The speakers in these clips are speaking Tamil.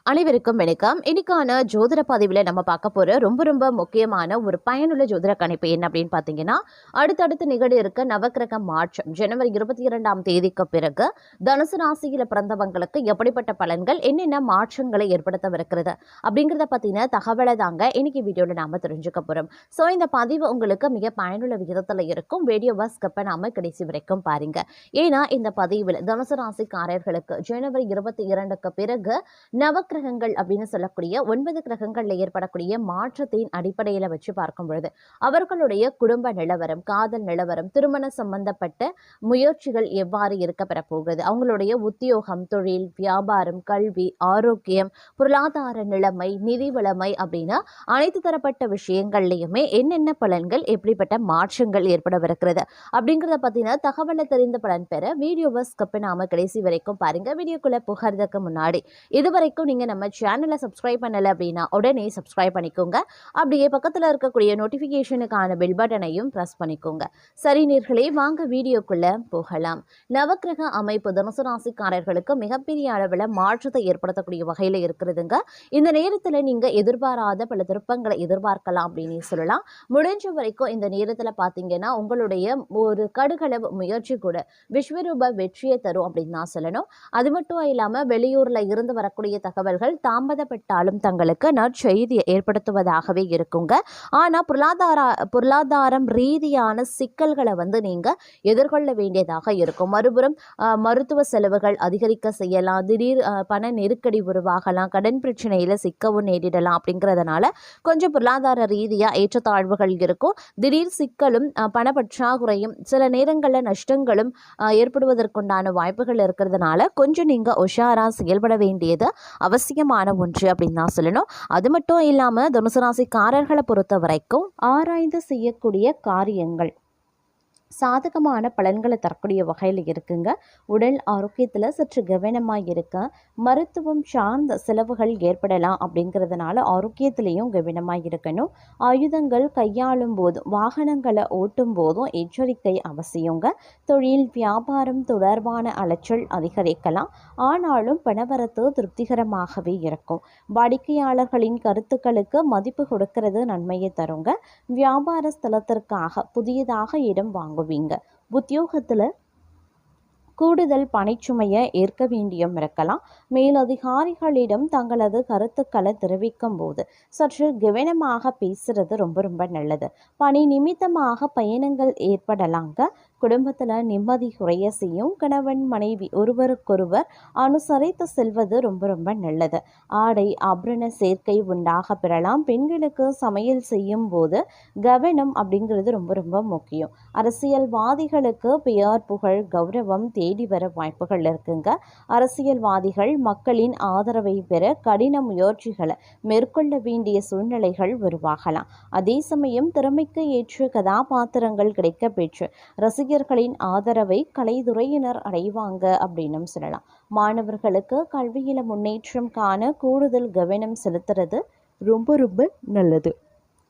அனைவருக்கும் வணக்கம். இன்னைக்கான ஜோதிட பதிவில் நம்ம பார்க்க போற ரொம்ப முக்கியமான ஒரு பயனுள்ள ஜோதிட கணிப்பு என்ன அப்படின்னு பார்த்தீங்கன்னா, அடுத்தடுத்து நிகழ இருக்க நவக்கிரக மாற்றம் ஜனவரி 22ஆம் தேதிக்கு பிறகு தனுசு ராசியில பிறந்தவங்களுக்கு எப்படிப்பட்ட பலன்கள், என்னென்ன மாற்றங்களை ஏற்படுத்தவிருக்கிறது அப்படிங்கிறத பத்தின தகவலை தாங்க இன்னைக்கு வீடியோல நாம தெரிஞ்சுக்க போறோம். ஸோ இந்த பதிவு உங்களுக்கு மிக பயனுள்ள விகிதத்தில் இருக்கும். வீடியோவை ஸ்கிப் பண்ணாம கடைசி வரைக்கும் பாருங்க. ஏன்னா இந்த பதிவில் தனுசு ராசிக்காரர்களுக்கு ஜனவரி 22க்கு பிறகு நவக்கிரகங்கள் அப்படின்னு சொல்லக்கூடிய 9 கிரகங்கள்ல ஏற்படக்கூடிய மாற்றத்தின் அடிப்படையில வச்சு பார்க்கும் பொழுது அவர்களுடைய குடும்ப நிலவரம், காதல் நிலவரம், திருமண சம்பந்தப்பட்ட முயற்சிகள் எவ்வாறு இருக்க பெற போகுது, அவங்களுடைய உத்தியோகம், தொழில், வியாபாரம், கல்வி, ஆரோக்கியம், பொருளாதார நிலைமை, நிதி வளமை அப்படின்னு அனைத்து தரப்பட்ட விஷயங்கள்லையுமே என்னென்ன பலன்கள், எப்படிப்பட்ட மாற்றங்கள் ஏற்படவிருக்கிறது அப்படிங்கிறத பத்தின தகவலை தெரிந்த பலன் பெற வீடியோவை ஸ்கிப் பண்ணாம கடைசி வரைக்கும் பாருங்க. வீடியோக்குள்ள புகறதுக்கு முன்னாடி இதுவரைக்கும் நீங்க நம்ம சேனலை சப்ஸ்கிரைப் பண்ணல அப்படின்னா உடனே சப்ஸ்கிரைப் பண்ணிக்கோங்க. அப்படியே பக்கத்துல இருக்கக்கூடிய நோட்டிபிகேஷனுக்கான பெல் பட்டனையும் பிரஸ் பண்ணிக்கோங்க. சரி நேர்களே, வாங்க வீடியோக்குள்ள போகலாம். நவக்கிரக அமைப்பு தனுசு ராசிக்காரர்களுக்கு மிகப்பெரிய அளவில் மாற்றத்தை ஏற்படுத்தக்கூடிய வகையில இருக்கிறதுங்க. இந்த நேரத்துல நீங்க எதிர்பாராத பல திருப்பங்களை எதிர்பார்க்கலாம் அப்படின்னு சொல்லலாம். முடிஞ்ச வரைக்கும் இந்த நேரத்துல பாத்தீங்கன்னா உங்களுடைய ஒரு கடுகளவு முயற்சி கூட விஸ்வரூப வெற்றியை தரும் அப்படின்னு தான் சொல்லணும். அது மட்டும் இல்லாம வெளியூர்ல இருந்து வரக்கூடிய தகவல்கள் தாமதப்பட்டாலும் தங்களுக்கு நற்செய்தியை ஏற்படுத்துவதாகவே இருக்குங்க. ஆனா பொருளாதாரம் ரீதியான சிக்கல்களை நீங்க எதிர்கொள்ள வேண்டியதாக இருக்கும். மறுபுறம் மருத்துவ செலவுகள் அதிகரிக்க செய்யலாம், திடீர் பண நெருக்கடி உருவாகலாம், கடன் பிரச்சனையில சிக்கவும் நேரிடலாம். அப்படிங்கிறதுனால கொஞ்சம் பொருளாதார ரீதியா ஏற்றத்தாழ்வுகள் இருக்கும். திடீர் சிக்கலும் பணப்பற்றாக்குறையும் சில நேரங்களில் நஷ்டங்களும் ஏற்படுவதற்குண்டான வாய்ப்புகள் இருக்கிறதுனால கொஞ்சம் நீங்க உஷாரா செயல்பட வேண்டியது அவசியமான ஒன்று அப்படின்னு தான் சொல்லணும். அது மட்டும் இல்லாம தனுசு ராசிக்காரர்களை பொறுத்த வரைக்கும் ஆராய்ந்து செய்யக்கூடிய காரியங்கள் சாதகமான பலன்களை தரக்கூடிய வகையில் இருக்குங்க. உடல் ஆரோக்கியத்தில் சற்று கவனமாக இருக்க, மருத்துவம் சார்ந்த செலவுகள் ஏற்படலாம். அப்படிங்கிறதுனால ஆரோக்கியத்திலையும் கவனமாக இருக்கணும். ஆயுதங்கள் கையாளும் போதும் வாகனங்களை ஓட்டும் போதும் எச்சரிக்கை அவசியங்க. தொழில் வியாபாரம் தொடர்பான அலைச்சல் அதிகரிக்கலாம். ஆனாலும் பணவரத்து திருப்திகரமாகவே இருக்கும். வாடிக்கையாளர்களின் கருத்துக்களுக்கு மதிப்பு கொடுக்கிறது நன்மையை தருங்க. வியாபார ஸ்தலத்திற்காக புதியதாக இடம் வாங்குவீங்க. உத்தியோகத்துல கூடுதல் பணிச்சுமையை ஏற்க வேண்டியும் இருக்கலாம். மேலதிகாரிகளிடம் தங்களது கருத்துக்களை தெரிவிக்கும் போது சற்று கவனமாக பேசுறது ரொம்ப நல்லது. பணி நிமித்தமாக பயணங்கள் ஏற்படலாங்க. குடும்பத்தில் நிம்மதி குறைய செய்யும். கணவன் மனைவி ஒருவருக்கொருவர் அனுசரித்து செல்வது ரொம்ப நல்லது. ஆடை ஆபரண சேர்க்கை உண்டாக பெறலாம். பெண்களுக்கு சமையல் செய்யும் போது கவனம் அப்படிங்கிறது ரொம்ப முக்கியம். அரசியல்வாதிகளுக்கு பெயர் புகழ் கௌரவம் தேடி வர வாய்ப்புகள் இருக்குங்க. அரசியல்வாதிகள் மக்களின் ஆதரவை பெற கடின முயற்சிகளை மேற்கொள்ள வேண்டிய சூழ்நிலைகள் உருவாகலாம். அதே சமயம் திறமைக்கு ஏற்ற கதாபாத்திரங்கள் கிடைக்க பெற்று ரசிகர்களின் ஆதரவை கலைத்துறையினர் அடைவாங்க அப்படின்னு சொல்லலாம். மாணவர்களுக்கு கல்வியில முன்னேற்றம் காண கூடுதல் கவனம் செலுத்துறது ரொம்ப நல்லது.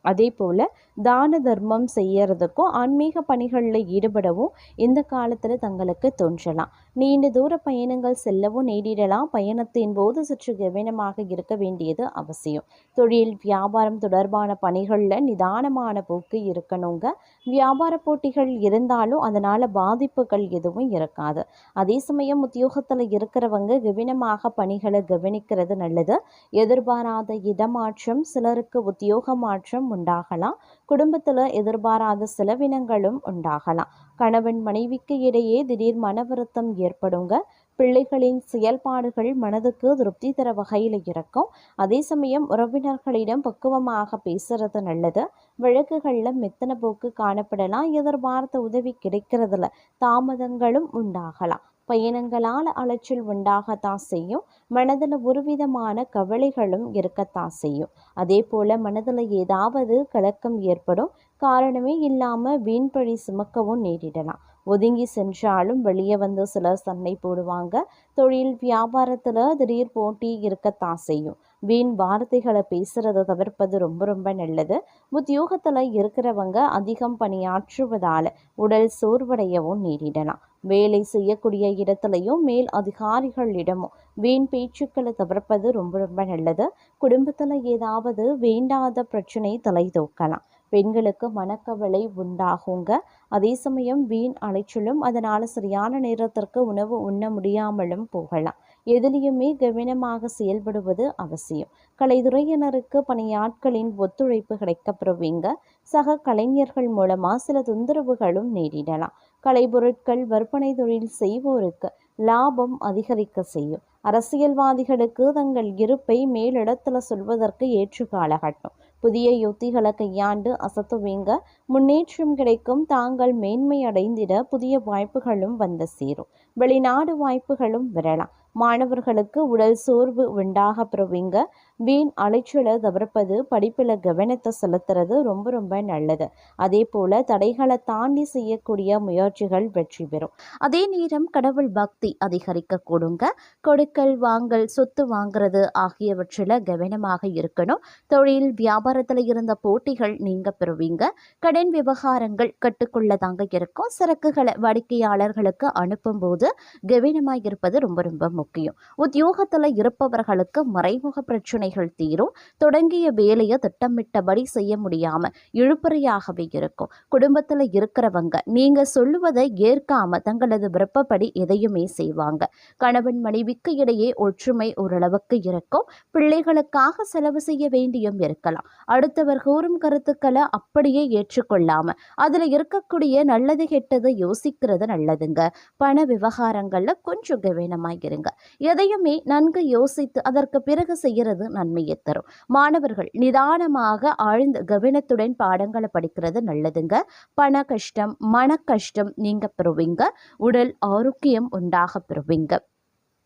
அதே போல் தான தர்மம் செய்யறதுக்கும் ஆன்மீக பணிகளில் ஈடுபடவும் இந்த காலத்தில் தங்களுக்கு தோன்றலாம். நீண்ட தூர பயணங்கள் செல்லவும் நேரிடலாம். பயணத்தின் போது சற்று கவனமாக இருக்க வேண்டியது அவசியம். தொழில் வியாபாரம் தொடர்பான பணிகளில் நிதானமான போக்கு இருக்கணுங்க. வியாபார போட்டிகள் இருந்தாலும் அதனால் பாதிப்புகள் எதுவும் இருக்காது. அதே சமயம் உத்தியோகத்தில் இருக்கிறவங்க கவனமாக பணிகளை கவனிக்கிறது நல்லது. எதிர்பாராத இடமாற்றம், சிலருக்கு உத்தியோக மாற்றம் உண்டாகலாம். குடும்பத்தில் எதிர்பாராத செலவினங்களும் உண்டாகலாம். கணவன் மனைவிக்கு இடையே திடீர் மன வருத்தம் ஏற்படுங்க. பிள்ளைகளின் செயல்பாடுகள் மனதுக்கு திருப்தி தர வகையில் இருக்கும். அதே சமயம் உறவினர்களிடம் பக்குவமாக பேசுறது நல்லது. வழக்குகளில் மெத்தன போக்கு காணப்படலாம். எதிர்பார்த்த உதவி கிடைக்கிறதுல தாமதங்களும் உண்டாகலாம். பயணங்களால் அலைச்சல் உண்டாகத்தான் செய்யும். மனதில் ஒருவிதமான கவலைகளும் இருக்கத்தான் செய்யும். அதே போல மனதில் ஏதாவது கலக்கம் ஏற்படும். காரணமே இல்லாமல் வீண்பழி சுமக்கவும் நேரிடலாம். ஒதுங்கி சென்றாலும் வெளியே வந்து சிலர் சண்டை போடுவாங்க. தொழில் வியாபாரத்தில் திடீர் போட்டி இருக்கத்தான் செய்யும். வீண் வார்த்தைகளை பேசுறதை தவிர்ப்பது ரொம்ப நல்லது. உத்தியோகத்தில் இருக்கிறவங்க அதிகம் பணியாற்றுவதால் உடல் சோர்வடையவும் நேரிடலாம். வேலை செய்யக்கூடிய இடத்துலையும் மேல் அதிகாரிகளிடமும் வீண் பேச்சுக்களை தவிர்ப்பது ரொம்ப ரொம்ப நல்லது. குடும்பத்தில் ஏதாவது வேண்டாத பிரச்சனை தலை தூக்கலாம். பெண்களுக்கு மனக்கவலை உண்டாகுங்க. அதே சமயம் வீண் அலைச்சலும், அதனால் சரியான நேரத்திற்கு உணவு உண்ண முடியாமலும் போகலாம். எதிலையுமே கவனமாக செயல்படுவது அவசியம். கலைத்துறையினருக்கு பணியாட்களின் ஒத்துழைப்பு கிடைக்கப்பெறுவீங்க. சக கலைஞர்கள் மூலமா சில தொந்தரவுகளும் நேரிடலாம். கலைப்பொருட்கள் விற்பனை தொழில் செய்வோருக்கு லாபம் அதிகரிக்க செய்யும். அரசியல்வாதிகளுக்கு தங்கள் இருப்பை மேலிடத்துல சொல்வதற்கு ஏற்ற காலகட்டம். புதிய யுத்திகளை கையாண்டு அசத்துவீங்க. முன்னேற்றம் கிடைக்கும். தாங்கள் மேன்மை அடைந்திட புதிய வாய்ப்புகளும் வந்து சேரும். வெளிநாடு வாய்ப்புகளும் வரலாம். மாணவர்களுக்கு உடல் சோர்வு உண்டாக பெறுவீங்க. வீண் அலைச்சலை தவிர்ப்பது, படிப்பில் கவனத்தை செலுத்துறது ரொம்ப ரொம்ப நல்லது. அதே போல தடைகளை தாண்டி செய்யக்கூடிய முயற்சிகள் வெற்றி பெறும். அதே நேரம் கடவுள் பக்தி அதிகரிக்க கூடுங்க. கொடுக்கல் வாங்கல், சொத்து வாங்குறது ஆகியவற்றில் கவனமாக இருக்கணும். தொழில் வியாபாரத்தில் இருந்த போட்டிகள் நீங்க பெறுவீங்க. கடன் விவகாரங்கள் கட்டுக்குள்ளதாங்க இருக்கும். சரக்குகளை வாடிக்கையாளர்களுக்கு அனுப்பும் போது கவனமாக இருப்பது ரொம்ப ரொம்ப முக்கியம். உத்தியோகத்தில் இருப்பவர்களுக்கு மறைமுக பிரச்சனைகள் தீரும். தொடங்கிய வேலையை திட்டமிட்டபடி செய்ய முடியாம இழுபறியாகவே இருக்கும். குடும்பத்தில் இருக்கிறவங்க நீங்க சொல்லுவதை ஏற்காம தங்களது விருப்பப்படி எதையுமே செய்வாங்க. கணவன் மனைவிக்கு இடையே ஒற்றுமை ஓரளவுக்கு இருக்கும். பிள்ளைகளுக்காக செலவு செய்ய வேண்டியும் இருக்கலாம். அடுத்தவர் கூறும் கருத்துக்களை அப்படியே ஏற்றுக்கொள்ளாம அதுல இருக்கக்கூடிய நல்லது கெட்டது யோசிக்கிறது நல்லதுங்க. பண விவகாரங்கள்ல கொஞ்சம் கவனமாக இருங்க. எதையுமே நன்கு யோசித்து அதற்கு பிறகு செய்யறது நன்மையை தரும். மாணவர்கள் நிதானமாக ஆழ்ந்த கவனத்துடன் பாடங்களை படிக்கிறது நல்லதுங்க. பண கஷ்டம், மன கஷ்டம் நீங்க பெறுவீங்க. உடல் ஆரோக்கியம் உண்டாக பெறுவீங்க.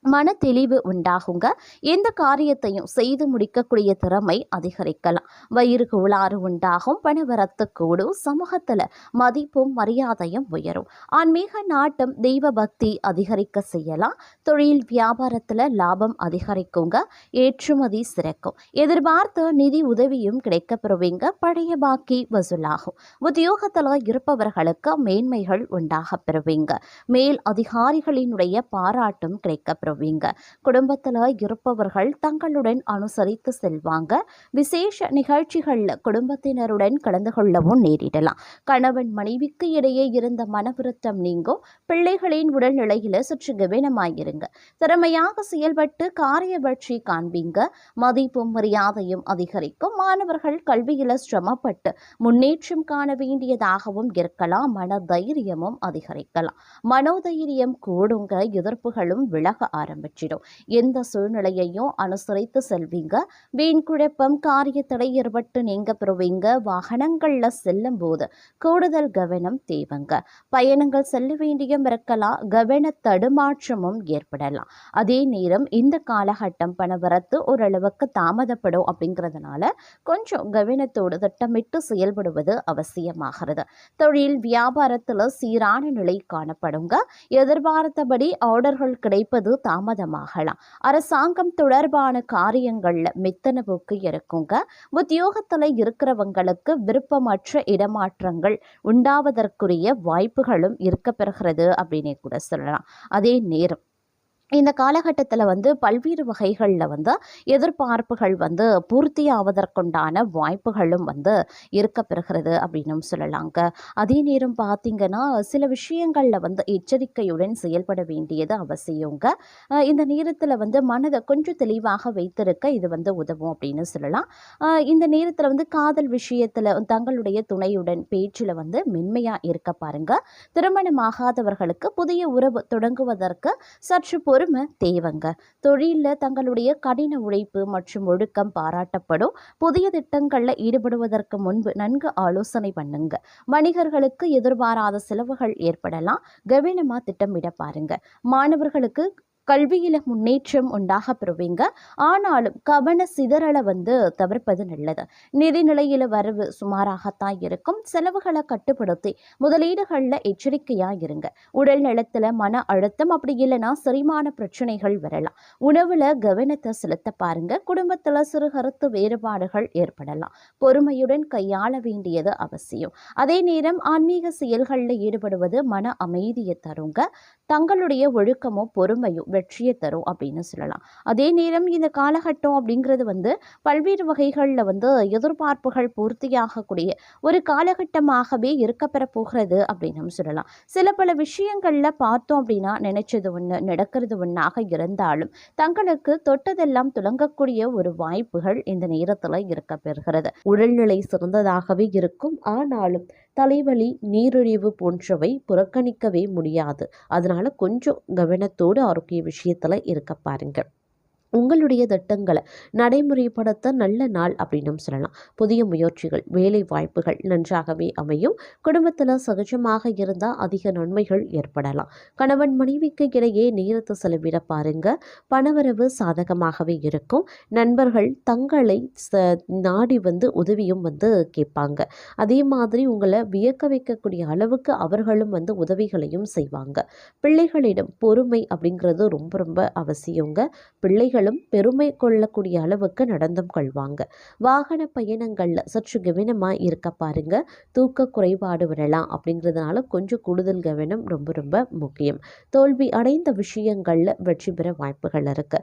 மன தெளிவு உண்டாகுங்க. எந்த காரியத்தையும் செய்து முடிக்கக்கூடிய திறமை அதிகரிக்கலாம். வயிறு கோளாறு உண்டாகும். பணவரத்து கூடும். சமூகத்தில் மதிப்பும் மரியாதையும் உயரும். ஆன்மீக நாட்டம், தெய்வ பக்தி அதிகரிக்க செய்யலாம். தொழில் வியாபாரத்தில் லாபம் அதிகரிக்குங்க. ஏற்றுமதி சிறக்கும். எதிர்பார்த்த நிதி உதவியும் கிடைக்கப்பெறுவீங்க. பழைய பாக்கி வசூலாகும். உத்தியோகத்தில் இருப்பவர்களுக்கு மேன்மைகள் உண்டாக பெறுவீங்க. மேல் அதிகாரிகளினுடைய பாராட்டும் கிடைக்கப்பெறும். குடும்பத்தில் இருப்பவர்கள் தங்களுடன் அனுசரித்து செல்வாங்க. விசேஷ நிகழ்ச்சிகள்ல குடும்பத்தினருடன் கலந்து கொள்ளவும் நேரிடலாம். கணவன் மனைவிக்கு இடையே இருந்த மனவிருத்தம் நீங்கும். பிள்ளைகளின் உடல்நிலையில சற்று கவனமாயிருங்க. திறமையாக செயல்பட்டு காரிய வெற்றி காண்பீங்க. மதிப்பும் மரியாதையும் அதிகரிக்கும். மாணவர்கள் கல்வியில சிரமப்பட்டு முன்னேற்றம் காண வேண்டியதாகவும் இருக்கலாம். மன தைரியமும் அதிகரிக்கலாம். மனோதைரியம் கூடுங்க. எதிர்ப்புகளும் விலக ஆரம்பிச்சிடும். எந்த சூழ்நிலையையும் அனுசரித்து செல்வீங்க. வீண் குழப்பம், காரிய தடை ஏற்பட்டு நீங்க பெறுவீங்க. வாகனங்கள்ல செல்லும் போது கூடுதல் கவனம் தேவைங்க. பயணங்கள் செல்ல வேண்டியும் இருக்கலாம். கவன தடுமாற்றமும் ஏற்படலாம். அதே நேரம் இந்த காலகட்டம் பணவரத்து ஓரளவுக்கு தாமதப்படும். அப்படிங்கிறதுனால கொஞ்சம் கவனத்தோடு திட்டமிட்டு செயல்படுவது அவசியமாகிறது. தொழில் வியாபாரத்தில் சீரான நிலை காணப்படுங்க. எதிர்பார்த்தபடி ஆர்டர்கள் கிடைப்பது தாமதமாகலாம். அரசாங்கம் தொடர்பான காரியங்கள்ல மெத்தன போக்கு இருக்குங்க. உத்தியோகத்தில் இருக்கிறவங்களுக்கு விருப்பமற்ற இடமாற்றங்கள் உண்டாவதற்குரிய வாய்ப்புகளும் இருக்க பெறுகிறது அப்படின்னு கூட சொல்லலாம். அதே நேரம் இந்த காலகட்டத்தில் பல்வேறு வகைகளில் எதிர்பார்ப்புகள் பூர்த்தி ஆவதற்குண்டான வாய்ப்புகளும் இருக்க பெறுகிறது அப்படின்னு சொல்லலாங்க. அதே நேரம் பார்த்திங்கன்னா சில விஷயங்களில் எச்சரிக்கையுடன் செயல்பட வேண்டியது அவசியங்க. இந்த நேரத்தில் மனதை கொஞ்சம் தெளிவாக வைத்திருக்க இது உதவும் அப்படின்னு சொல்லலாம். இந்த நேரத்தில் காதல் விஷயத்தில் தங்களுடைய துணையுடன் பேச்சில் மென்மையாக இருக்க பாருங்க. திருமணமாகாதவர்களுக்கு புதிய உறவு தொடங்குவதற்கு சற்று பொறுமை தேவைங்க. தொழிலில் தங்களுடைய கடின உழைப்பு மற்றும் ஒழுக்கம் பாராட்டப்படும். புதிய திட்டங்களில் ஈடுபடுவதற்கு முன்பு நன்கு ஆலோசனை பண்ணுங்க. வணிகர்களுக்கு எதிர்பாராத செலவுகள் ஏற்படலாம். கவனமாக திட்டமிட பாருங்க. மாணவர்களுக்கு கல்வியில முன்னேற்றம் உண்டாக பெறுவீங்க. ஆனாலும் கவன சிதறலை தவிர்ப்பது நல்லது. நிதி நிலையில வரவு சுமாராகத்தான் இருக்கும். செலவுகளை கட்டுப்படுத்தி முதலீடுகள்ல எச்சரிக்கையா இருங்க. உடல் நலத்துல மன அழுத்தம் அப்படி இல்லைன்னா செரிமான பிரச்சனைகள் வரலாம். உணவுல கவனத்தை செலுத்த பாருங்க. குடும்பத்துல சிறு கருத்து வேறுபாடுகள் ஏற்படலாம். பொறுமையுடன் கையாள வேண்டியது அவசியம். அதே நேரம் ஆன்மீக செயல்களில் ஈடுபடுவது மன அமைதியை தருங்க. தங்களுடைய ஒழுக்கமும் பொறுமையும் வெற்றியை தரும் அப்படின்னு சொல்லலாம். அதே நேரம் இந்த காலகட்டம் அப்படிங்கிறது பல்வேறு வகைகளில் எதிர்பார்ப்புகள் பூர்த்தியாகக்கூடிய ஒரு காலகட்டமாகவே இருக்கப்பெற போகிறது அப்படின்னு நம்ம சொல்லலாம். சில பல விஷயங்கள்ல பார்த்தோம் அப்படின்னா நினைச்சது ஒன்று நடக்கிறது ஒன்றாக இருந்தாலும் தங்களுக்கு தொட்டதெல்லாம் துலங்கக்கூடிய ஒரு வாய்ப்புகள் இந்த நேரத்தில் இருக்க பெறுகிறது. உடல்நிலை சிறந்ததாகவே இருக்கும். ஆனாலும் தலைவலி நீரிழிவு போன்றவை புறக்கணிக்கவே முடியாது. அதனால கொஞ்சம் கவனத்தோடு ஆரோக்கிய விஷயத்துல இருக்க பாருங்க. உங்களுடைய திட்டங்களை நடைமுறைப்படுத்த நல்ல நாள் அப்படின்னு சொல்லலாம். புதிய முயற்சிகள் வேலை வாய்ப்புகள் நன்றாகவே அமையும். குடும்பத்தில் சகஜமாக இருந்தால் அதிக நன்மைகள் ஏற்படலாம். கணவன் மனைவிக்கு இடையே நேரத்தை செலவிட பாருங்க. பணவரவு சாதகமாகவே இருக்கும். நண்பர்கள் தங்களை நாடி உதவியும் கேட்பாங்க. அதே மாதிரி உங்களை வியக்க வைக்கக்கூடிய அளவுக்கு அவர்களும் உதவிகளையும் செய்வாங்க. பிள்ளைகளிடம் பொறுமை அப்படிங்கிறது ரொம்ப ரொம்ப அவசியங்க. பிள்ளைகளும் பெருமை கொள்ளக்கூடிய அளவுக்கு நடந்தும் கொள்வாங்க. வாகன பயணங்கள்ல சற்று கவனமா இருக்க பாருங்க. தூக்க குறைபாடு வரலாம். அப்படிங்கிறதுனால கொஞ்சம் கூடுதல் கவனம் ரொம்ப ரொம்ப முக்கியம். தோல்வி அடைந்த விஷயங்கள்ல வெற்றி பெற வாய்ப்புகள் இருக்கு.